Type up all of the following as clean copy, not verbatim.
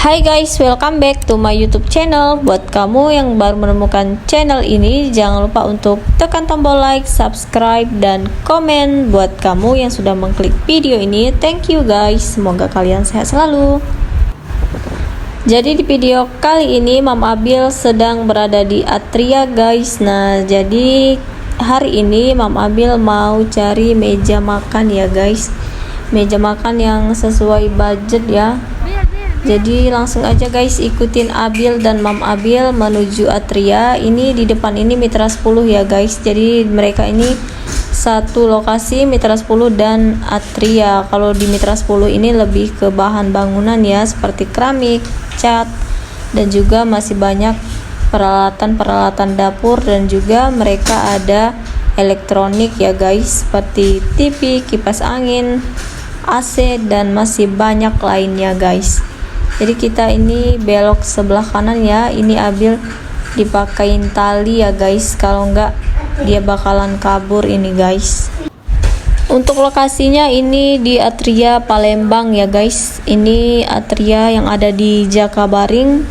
Hai guys, welcome back to my YouTube channel. Buat kamu yang baru menemukan channel ini, jangan lupa untuk tekan tombol like, subscribe, dan komen. Buat kamu yang sudah mengklik video ini, thank you guys. Semoga kalian sehat selalu. Jadi di video kali ini Mam Abil sedang berada di Atria guys. Nah, jadi hari ini Mam Abil mau cari meja makan ya guys. Meja makan yang sesuai budget ya. Jadi langsung aja guys, ikutin Abil dan Mam Abil menuju Atria. Ini di depan ini Mitra 10 ya guys. Jadi mereka ini satu lokasi, Mitra 10 dan Atria. Kalau di Mitra 10 ini lebih ke bahan bangunan ya, seperti keramik, cat, dan juga masih banyak peralatan-peralatan dapur, dan juga mereka ada elektronik ya guys, seperti TV, kipas angin, AC, dan masih banyak lainnya guys. Jadi kita ini belok sebelah kanan ya. Ini Abil dipakein tali ya guys, kalau enggak dia bakalan kabur ini guys. Untuk lokasinya ini di Atria Palembang ya guys. Ini Atria yang ada di Jakabaring.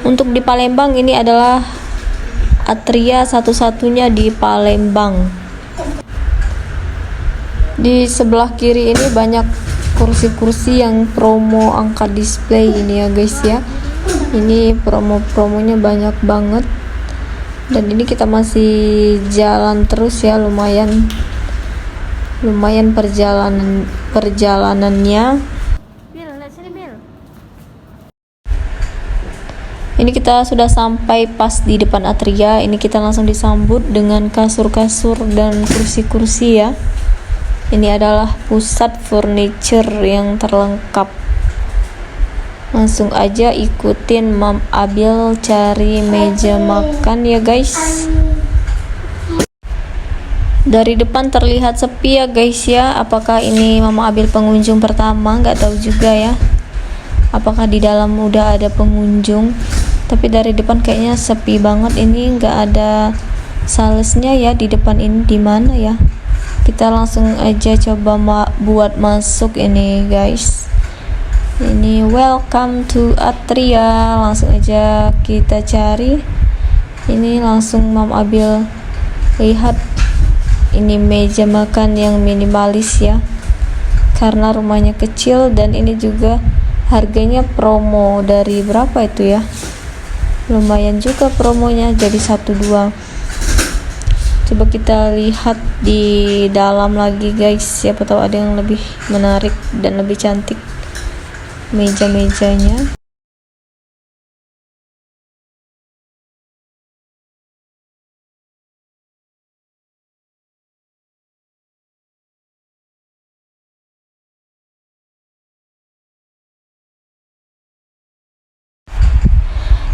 Untuk di Palembang ini adalah Atria satu-satunya di Palembang. Di sebelah kiri ini banyak kursi-kursi yang promo angkat display ini ya guys ya. Ini promo-promonya banyak banget, dan ini kita masih jalan terus ya, lumayan perjalanannya. Ini kita sudah sampai pas di depan Atria. Ini kita langsung disambut dengan kasur-kasur dan kursi-kursi ya. Ini adalah pusat furniture yang terlengkap. Langsung aja ikutin Mam Abil cari meja makan ya guys. Dari depan terlihat sepi ya guys ya. Apakah ini Mama Abil pengunjung pertama? Nggak tahu juga ya. Apakah di dalam udah ada pengunjung? Tapi dari depan kayaknya sepi banget. Ini nggak ada salesnya ya di depan ini. Di mana ya? Kita langsung aja coba buat masuk ini guys. Ini welcome to Atria. Langsung aja kita cari. Ini langsung Mam Abil lihat ini meja makan yang minimalis ya, karena rumahnya kecil, dan ini juga harganya promo. Dari berapa itu ya, lumayan juga promonya, jadi 1-2. Coba kita lihat di dalam lagi guys, siapa tahu ada yang lebih menarik dan lebih cantik meja-mejanya.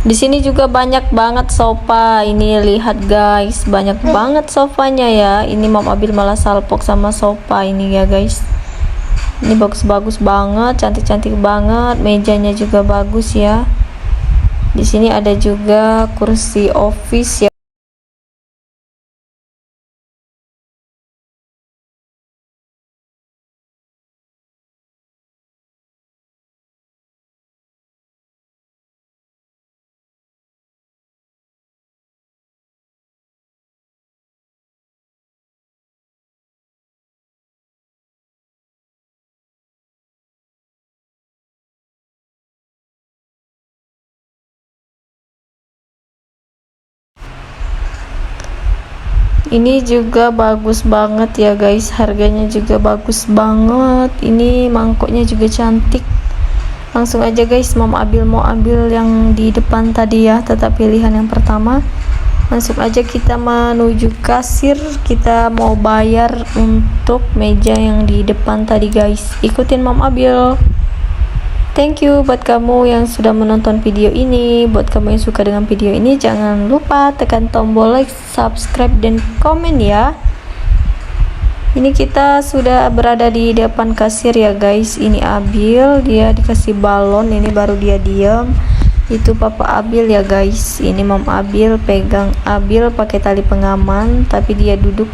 Di sini juga banyak banget sofa. Ini lihat guys, banyak banget sofanya ya. Ini Mam Abil malah salpok sama sofa ini ya guys. Ini bagus-bagus banget, cantik-cantik banget. Mejanya juga bagus ya. Di sini ada juga kursi office ya. Ini juga bagus banget ya guys, harganya juga bagus banget. Ini mangkoknya juga cantik. Langsung aja guys, Mam Abil mau ambil yang di depan tadi ya, tetap pilihan yang pertama. Langsung aja kita menuju kasir, kita mau bayar untuk meja yang di depan tadi guys. Ikutin Mam Abil. Thank you buat kamu yang sudah menonton video ini. Buat kamu yang suka dengan video ini, jangan lupa tekan tombol like, subscribe, dan komen ya. Ini kita sudah berada di depan kasir ya guys. Ini Abil, dia dikasih balon, ini baru dia diam. Itu Papa Abil ya guys. Ini Mam Abil pegang Abil pakai tali pengaman, tapi dia duduk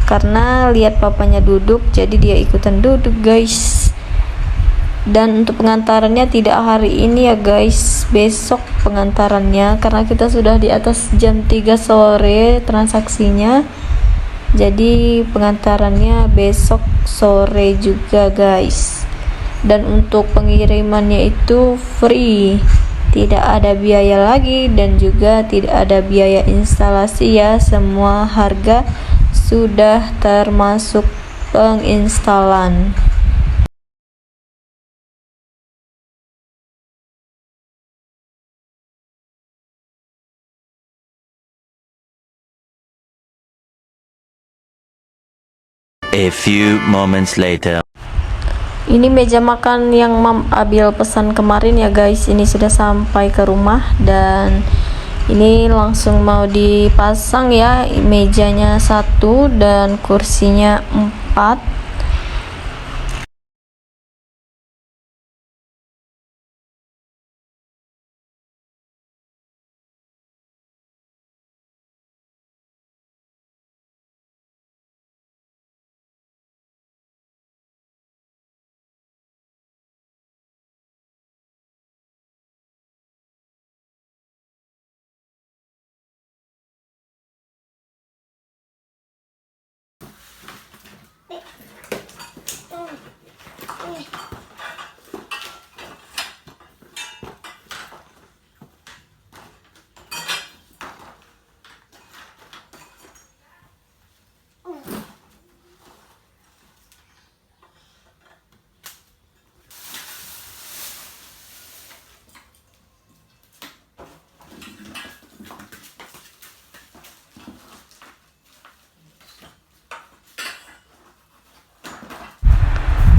karena lihat papanya duduk, jadi dia ikutan duduk guys. Dan untuk pengantarannya tidak hari ini ya guys, besok pengantarannya, karena kita sudah di atas jam 3 sore transaksinya. Jadi pengantarannya besok sore juga guys. Dan untuk pengirimannya itu free, tidak ada biaya lagi dan juga tidak ada biaya instalasi ya. Semua harga sudah termasuk penginstalan. A few moments later. Ini meja makan yang Mam Abil pesan kemarin ya guys, ini sudah sampai ke rumah dan ini langsung mau dipasang ya. Mejanya 1 dan kursinya 4.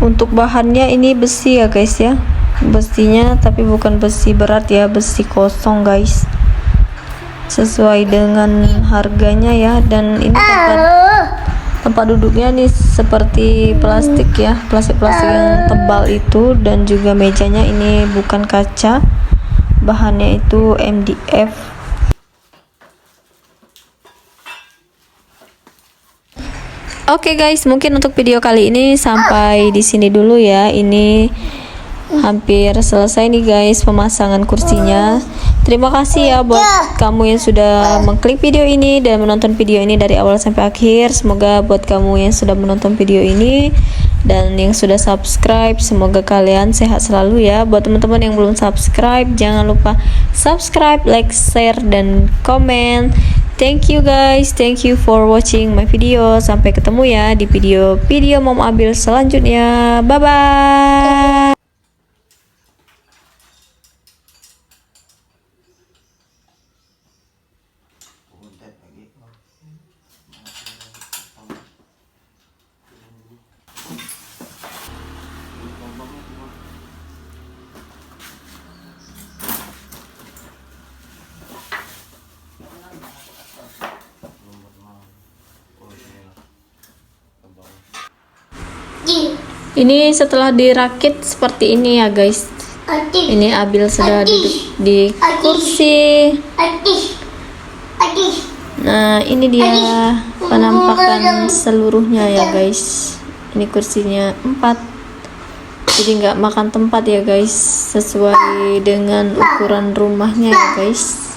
Untuk bahannya ini besi ya guys ya, besinya tapi bukan besi berat ya, besi kosong guys, sesuai dengan harganya ya. Dan ini tempat duduknya nih seperti plastik ya, plastik yang tebal itu. Dan juga mejanya ini bukan kaca, bahannya itu MDF. Oke guys, mungkin untuk video kali ini sampai di sini dulu ya. Ini hampir selesai nih guys pemasangan kursinya. Terima kasih ya buat kamu yang sudah mengklik video ini dan menonton video ini dari awal sampai akhir. Semoga buat kamu yang sudah menonton video ini dan yang sudah subscribe, semoga kalian sehat selalu ya. Buat teman-teman yang belum subscribe, jangan lupa subscribe, like, share, dan komen. Thank you guys, thank you for watching my video. Sampai ketemu ya di video Mom Abil selanjutnya. Bye bye. Ini setelah dirakit seperti ini ya guys. Ini Abil sudah duduk di kursi. Nah ini dia penampakan seluruhnya ya guys. Ini kursinya 4, jadi nggak makan tempat ya guys, sesuai dengan ukuran rumahnya ya guys.